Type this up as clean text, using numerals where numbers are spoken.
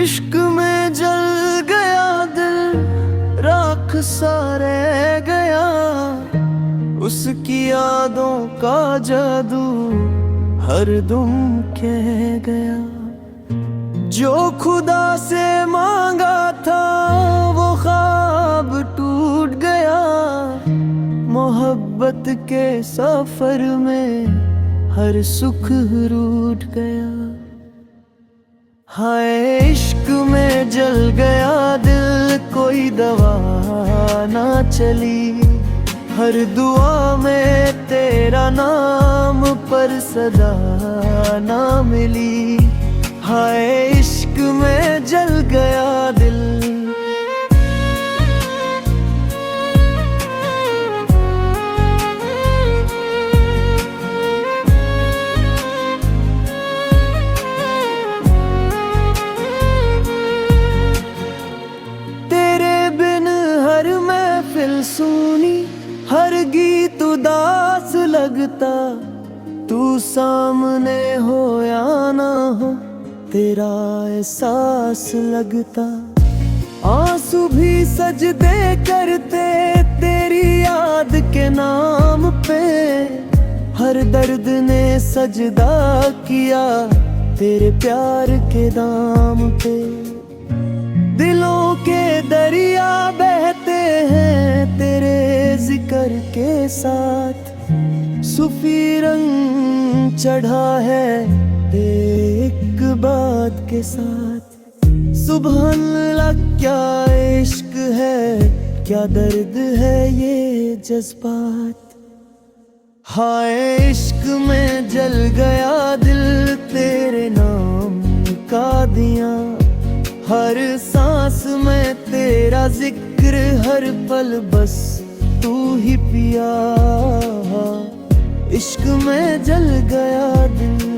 इश्क में जल गया दिल, राख सा रह गया। उसकी यादों का जादू हरदम कह गया। जो खुदा से मांगा था वो ख्वाब टूट गया। मोहब्बत के सफर में हर सुख रूठ गया। हाय इश्क में जल गया दिल, कोई दवा ना चली। हर दुआ में तेरा नाम पर सदा ना मिली। हाय इश्क में जल गया दिल। सुनी हर गीत उदास लगता। तू सामने हो या ना हो तेरा एहसास लगता। आंसू भी सजदे करते तेरी याद के नाम पे। हर दर्द ने सजदा किया तेरे प्यार के दाम पे। दिलों के दरिया बहते हैं तेरे जिक्र के साथ। सूफी रंग चढ़ा है एक बात के साथ। सुभान अल्लाह क्या इश्क है, क्या दर्द है ये जज्बात। हाय इश्क में जल गया दिल, तेरे नाम का दिया। हर सांस में तेरा जिक्र, हर पल बस तू ही पिया। इश्क में जल गया दिल।